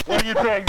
What do you think?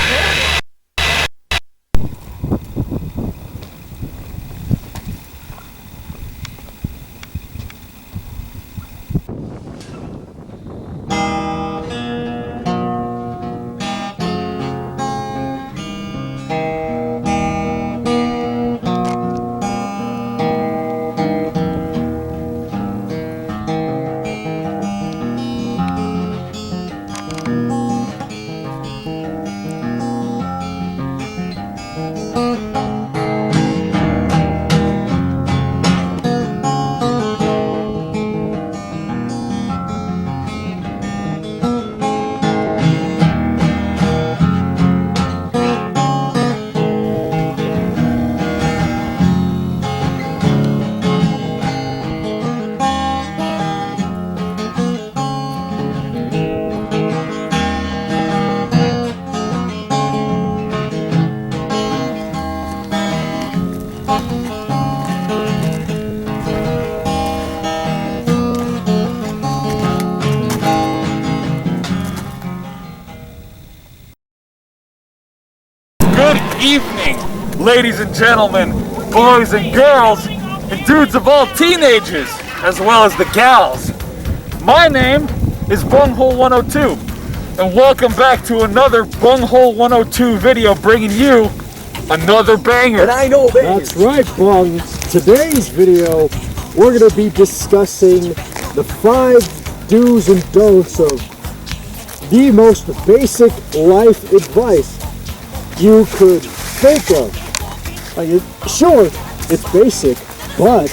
Evening, ladies and gentlemen, boys and girls, and dudes of all teenagers, as well as the gals. My name is Bunghole 102, and welcome back to another Bunghole 102 video, bringing you another banger. And I know baby. That's right, Bungs. Today's video, we're going to be discussing the 5 do's and don'ts of the most basic life advice you could think of. Sure, it's basic, but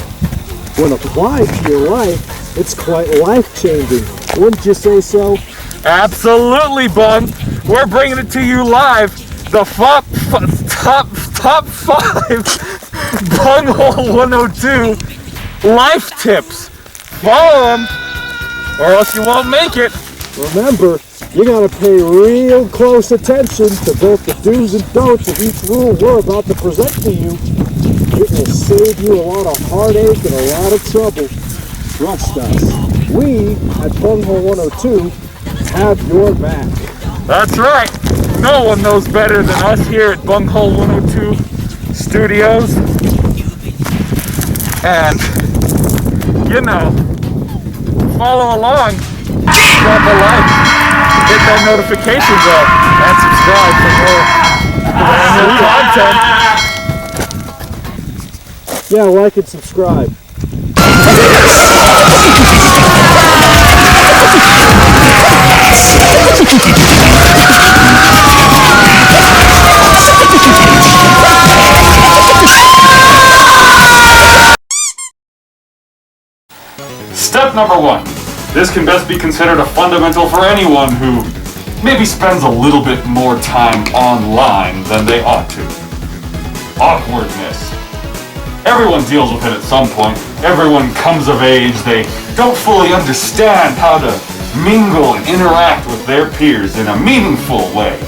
when applied to your life, it's quite life-changing. Wouldn't you say so? Absolutely, Bung. We're bringing it to you live. The top 5 Bunghole 102 life tips. Follow them, or else you won't make it. Remember, you gotta pay real close attention to both the do's and don'ts of each rule we're about to present to you. It will save you a lot of heartache and a lot of trouble. Trust us. We at Bunghole 102 have your back. That's right. No one knows better than us here at Bunghole 102 Studios. And, you know, follow along, drop a like, hit that notification bell, and subscribe for more content. Yeah, like and subscribe. Step number 1. This can best be considered a fundamental for anyone who maybe spends a little bit more time online than they ought to. Awkwardness. Everyone deals with it at some point. Everyone comes of age. They don't fully understand how to mingle and interact with their peers in a meaningful way.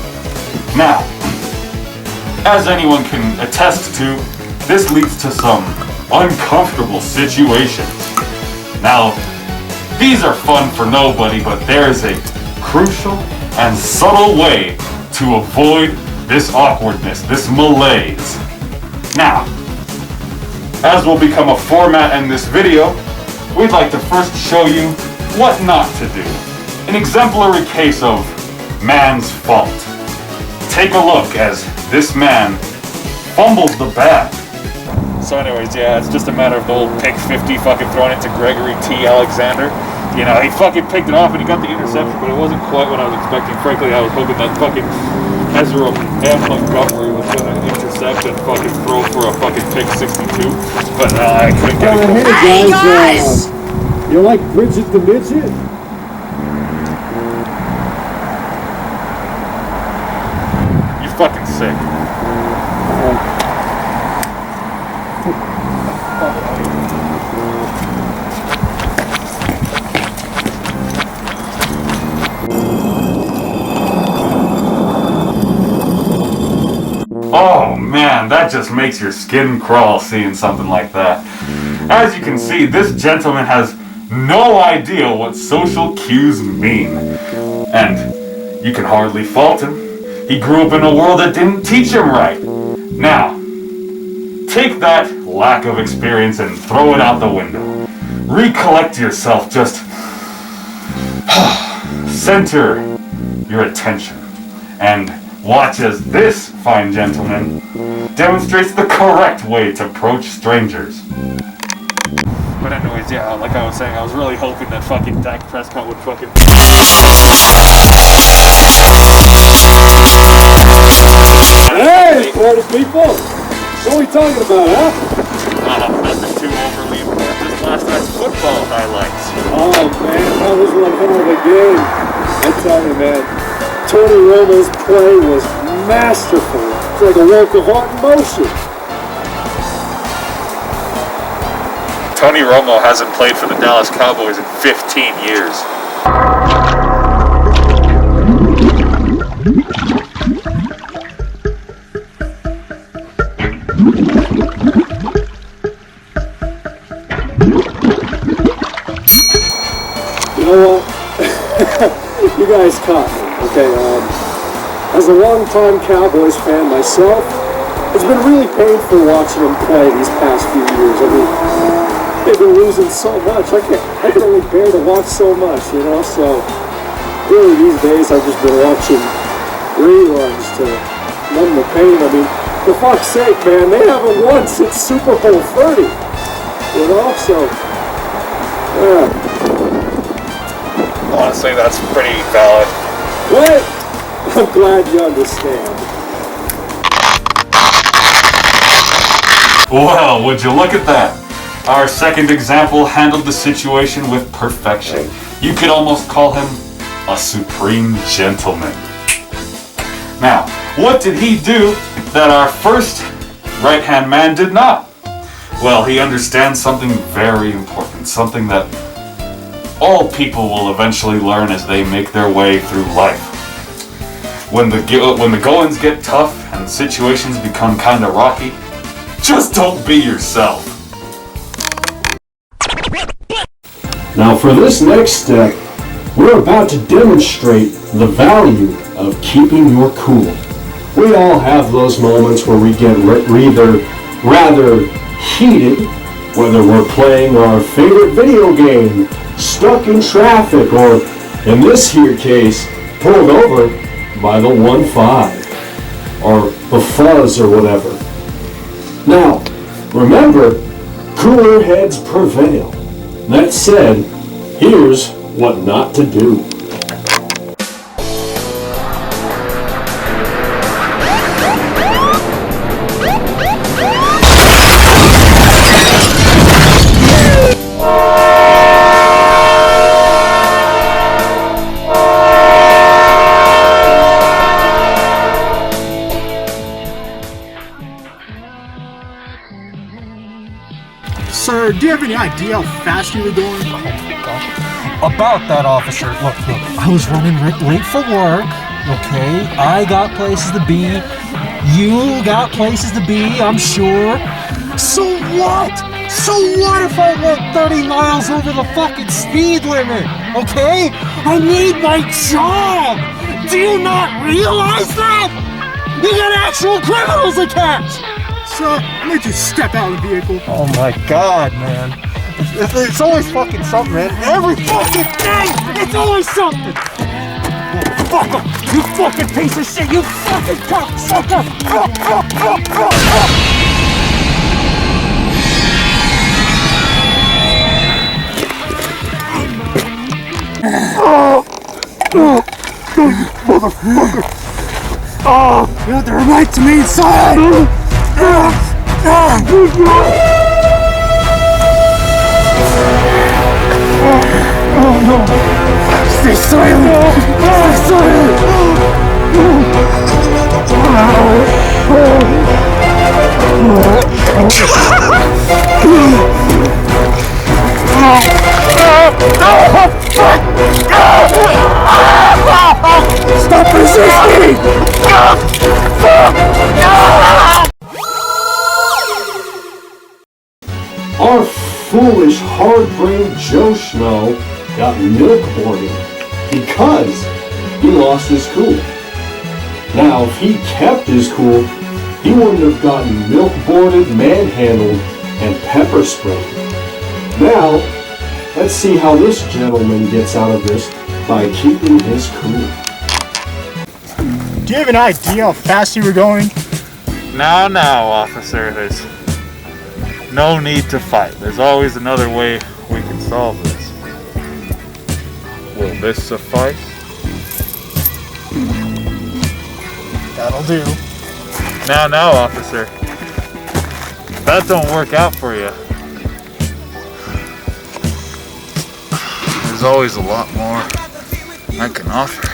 Now, as anyone can attest to, this leads to some uncomfortable situations. Now, these are fun for nobody, but there is a crucial and subtle way to avoid this awkwardness, this malaise. Now, as will become a format in this video, we'd like to first show you what not to do. An exemplary case of man's fault. Take a look as this man fumbles the bat. So anyways, yeah, it's just a matter of the old pick 50 fucking throwing it to Gregory T. Alexander. You know, he fucking picked it off and he got the interception, but it wasn't quite what I was expecting. Frankly, I was hoping that fucking Ezra M. Montgomery was going to intercept and fucking throw for a fucking pick 62, but I couldn't get it. Hey guys! You like Bridget the Midget? You're fucking sick. Oh man, that just makes your skin crawl seeing something like that. As you can see, this gentleman has no idea what social cues mean. And you can hardly fault him. He grew up in a world that didn't teach him right. Now, take that lack of experience and throw it out the window. Recollect yourself, just center your attention and watch as this fine gentleman demonstrates the correct way to approach strangers. But anyways, yeah, like I was saying, I was really hoping that fucking Dak Prescott would fucking... Hey, party people! What are we talking about, huh? Nothing too overly important. Just last night's football highlights. Oh man, that was one hell of a game. I tell you, man, Tony Romo's play was masterful. It's like a work of art in motion. Tony Romo hasn't played for the Dallas Cowboys in 15 years. You know what? You guys caught me. Okay, as a long-time Cowboys fan myself, it's been really painful watching them play these past few years. I mean, they've been losing so much. I can only bear to watch so much, you know? So, really these days I've just been watching reruns to numb the pain. I mean, for fuck's sake, man, they haven't won since Super Bowl 30. You know, so, yeah. Honestly, that's pretty valid. What? I'm glad you understand. Well, would you look at that? Our second example handled the situation with perfection. You could almost call him a supreme gentleman. Now, what did he do that our first right-hand man did not? Well, he understands something very important, something that all people will eventually learn as they make their way through life. When the goings get tough and situations become kind of rocky, just don't be yourself. Now for this next step, we're about to demonstrate the value of keeping your cool. We all have those moments where we get either rather heated, whether we're playing our favorite video game, stuck in traffic, or in this here case, pulled over by the 1-5, or the fuzz or whatever. Now, remember, cooler heads prevail. That said, here's what not to do. Sir, do you have any idea how fast you were going? Oh my God. About that, officer. Look, I was running late for work, okay? I got places to be. You got places to be, I'm sure. So what? So what if I went 30 miles over the fucking speed limit, okay? I need my job! Do you not realize that? You got actual criminals to catch! So, let me just step out of the vehicle. Oh my god, man. It's always fucking something, man. Every fucking thing, it's always something. Motherfucker, you fucking piece of shit, you fucking cocksucker. Motherfucker! Oh, you have the right to me inside! Oh no! Stay silent! Stay silent! Stop resisting! Our foolish, hard-brained Joe Schmo got milk-boarded because he lost his cool. Now, if he kept his cool, he wouldn't have gotten milk-boarded, manhandled, and pepper sprayed. Now, let's see how this gentleman gets out of this by keeping his cool. Do you have an idea how fast you were going? Now, officer, there's no need to fight. There's always another way we can solve this. Will this suffice? That'll do. Now, officer. If that don't work out for you, there's always a lot more I can offer.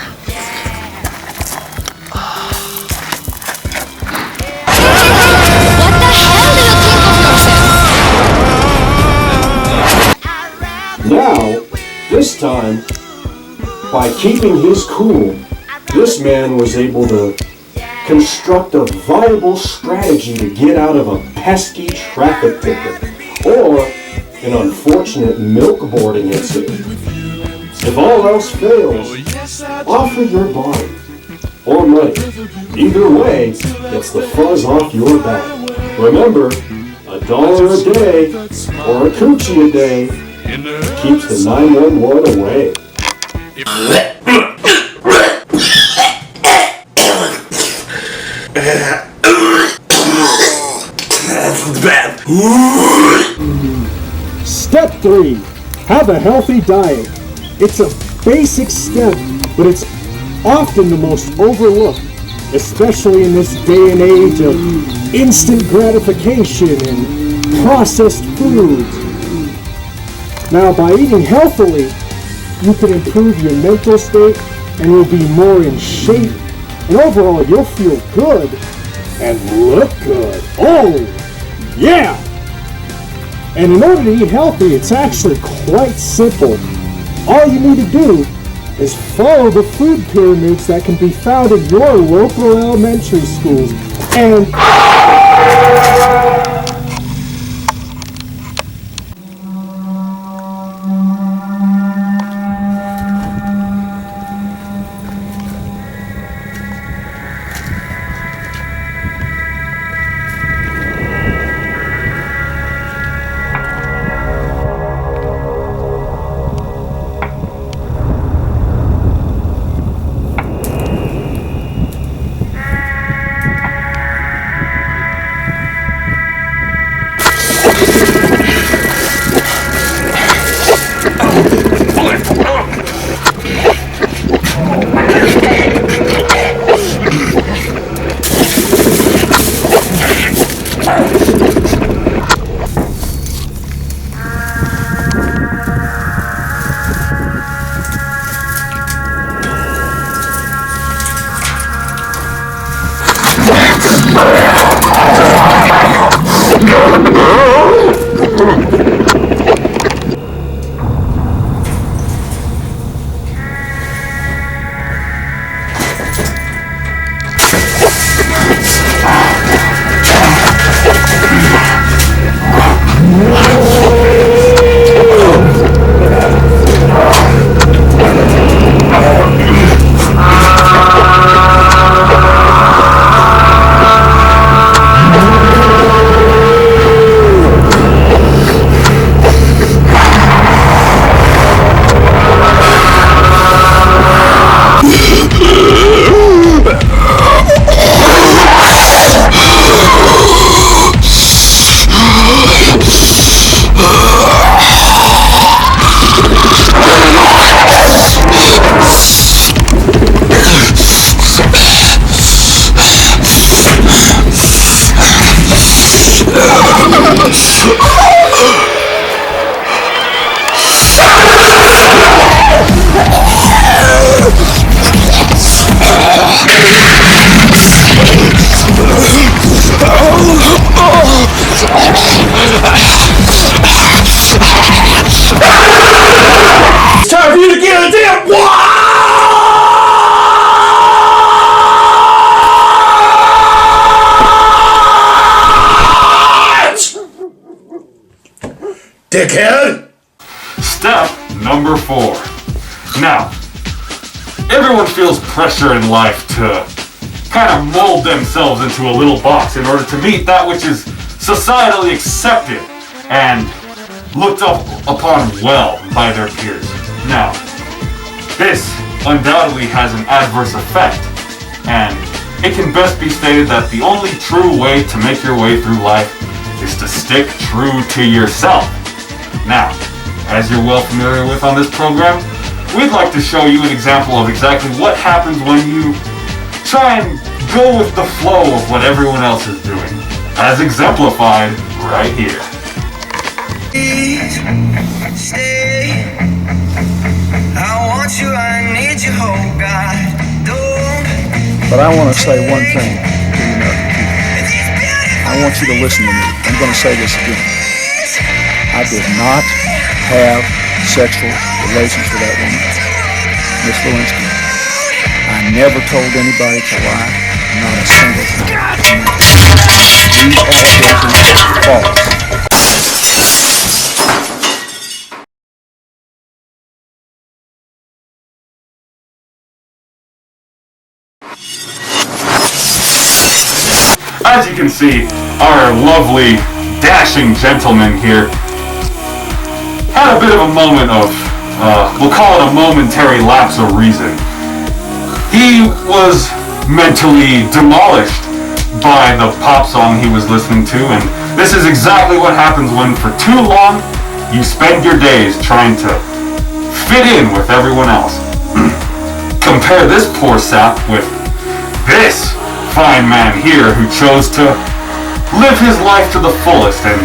Now, this time, by keeping his cool, this man was able to construct a viable strategy to get out of a pesky traffic ticket or an unfortunate milk-boarding incident. If all else fails, offer your body or money. Either way gets the fuzz off your back. Remember, $1 a day or a coochie a day keeps the 911 away. Step 3. Have a healthy diet. It's a basic step, but it's often the most overlooked, especially in this day and age of instant gratification and processed foods. Now, by eating healthily, you can improve your mental state and you'll be more in shape. And overall, you'll feel good and look good. Oh, yeah! And in order to eat healthy, it's actually quite simple. All you need to do is follow the food pyramids that can be found in your local elementary schools. And It's time for you to get a damn what? Dickhead! Step number 4. Now, everyone feels pressure in life to kind of mold themselves into a little box in order to meet that which is societally accepted and looked upon well by their peers. Now, this undoubtedly has an adverse effect, and it can best be stated that the only true way to make your way through life is to stick true to yourself. Now, as you're well familiar with on this program, we'd like to show you an example of exactly what happens when you try and go with the flow of what everyone else is doing, as exemplified right here. Stay. I want you, I need you, oh God, don't. But I want to say one thing to the American people. I want you to listen to me. I'm going to say this again. I did not have sexual relations with that woman, Miss Lewinsky. I never told anybody to lie, not a single thing. These allegations are false. As you can see, our lovely, dashing gentleman here had a bit of a moment of, we'll call it a momentary lapse of reason. He was mentally demolished by the pop song he was listening to, and this is exactly what happens when for too long you spend your days trying to fit in with everyone else. Compare this poor sap with this fine man here who chose to live his life to the fullest and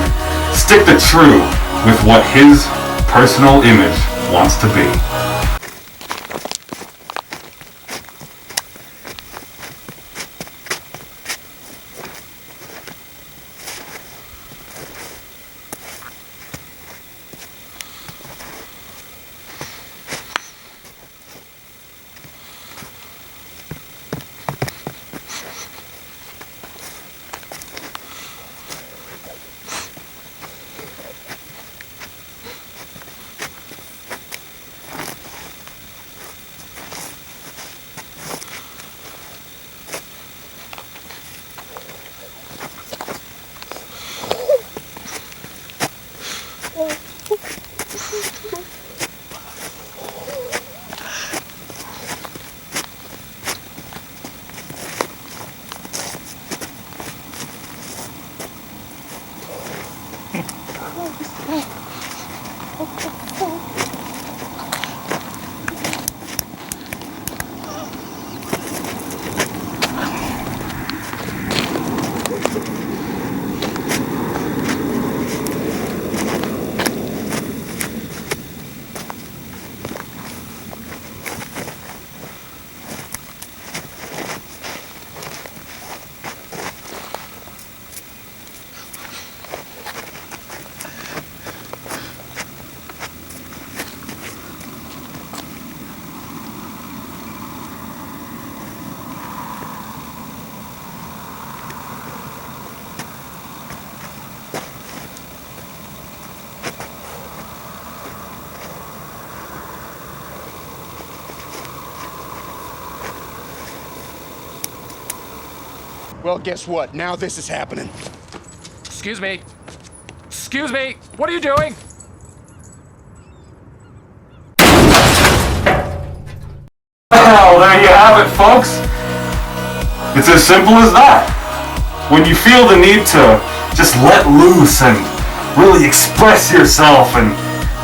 stick to true with what his personal image wants to be. Well, guess what? Now this is happening. Excuse me. Excuse me. What are you doing? Well, there you have it, folks. It's as simple as that. When you feel the need to just let loose and really express yourself and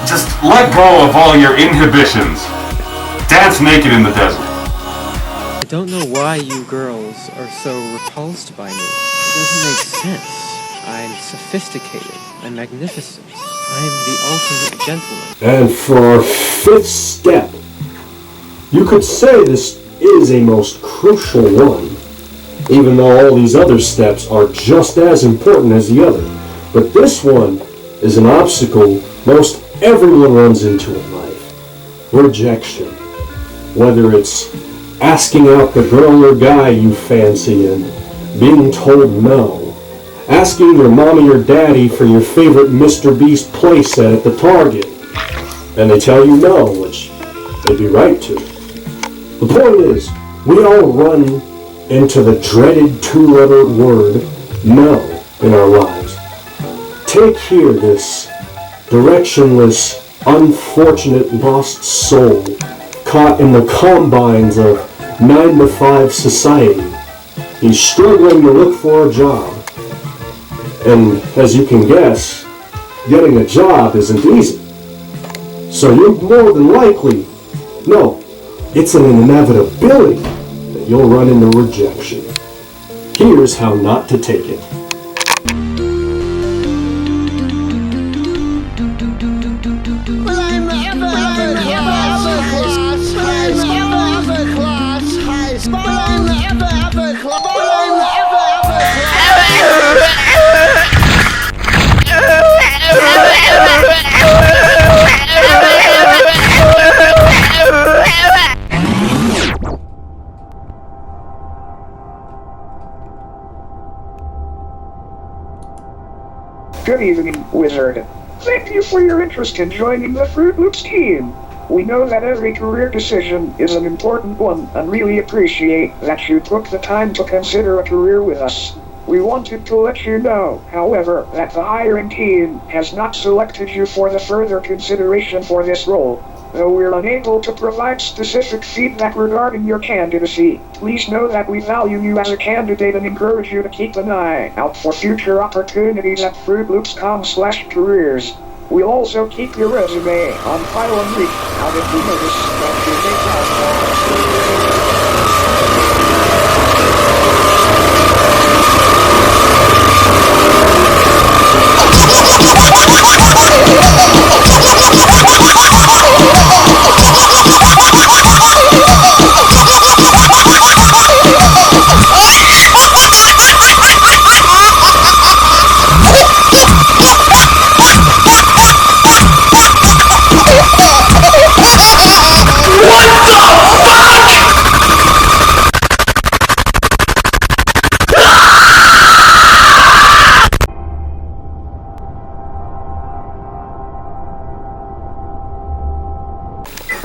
just let go of all your inhibitions, dance naked in the desert. I don't know why you girls are so repulsed by me. It doesn't make sense. I'm sophisticated. I'm magnificent. I'm the ultimate gentleman. And for our fifth step, you could say this is a most crucial one, even though all these other steps are just as important as the other. But this one is an obstacle most everyone runs into in life. Rejection. Whether it's asking out the girl or guy you fancy and being told no. Asking your mommy or daddy for your favorite Mr. Beast playset at the Target. And they tell you no, which they'd be right to. The point is, we all run into the dreaded two-letter word, no, in our lives. Take here this directionless, unfortunate lost soul caught in the combines of 9-to-5 society. He's struggling to look for a job. And as you can guess, getting a job isn't easy. So you're more than likely, no, it's an inevitability that you'll run into rejection. Here's how not to take it. Good evening, Wizard. Thank you for your interest in joining the Fruit Loops team. We know that every career decision is an important one and really appreciate that you took the time to consider a career with us. We wanted to let you know, however, that the hiring team has not selected you for the further consideration for this role. Though we're unable to provide specific feedback regarding your candidacy, please know that we value you as a candidate and encourage you to keep an eye out for future opportunities at fruitloops.com/careers. We'll also keep your resume on file and reach out if we notice that you make out.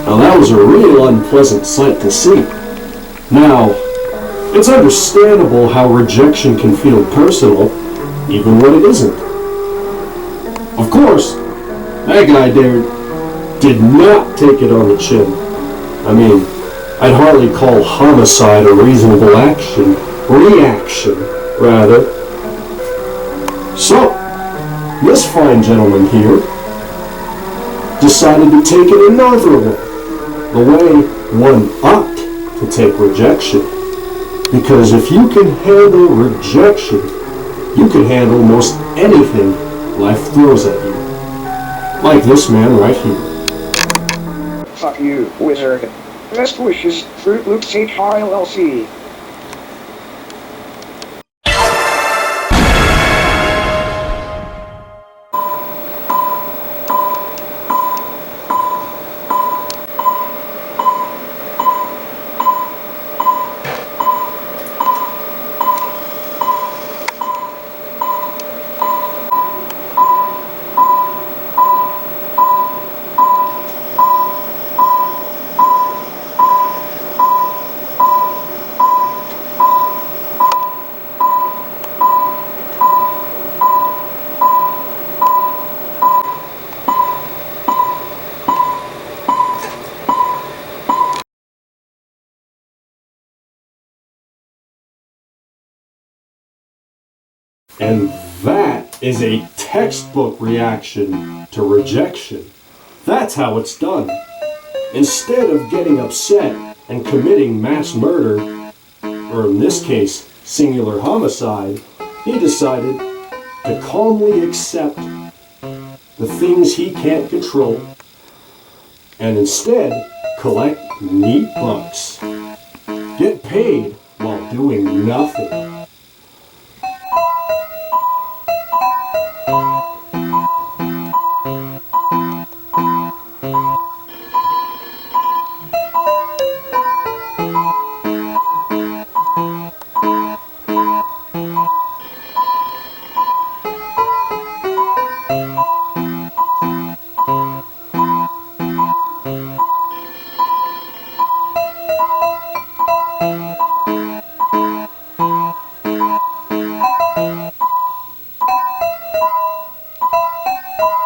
Now that was a real unpleasant sight to see. Now, it's understandable how rejection can feel personal, even when it isn't. Of course, that guy there did not take it on the chin. I mean, I'd hardly call homicide a reasonable action, reaction, rather. So, this fine gentleman here decided to take it another way, the way one ought to take rejection. Because if you can handle rejection, you can handle most anything life throws at you. Like this man right here. Fuck you, Wizard. Best wishes, Fruit Loops HR LLC. And that is a textbook reaction to rejection. That's how it's done. Instead of getting upset and committing mass murder, or in this case, singular homicide, he decided, to calmly accept the things he can't control and instead collect neat bucks. Get paid while doing nothing.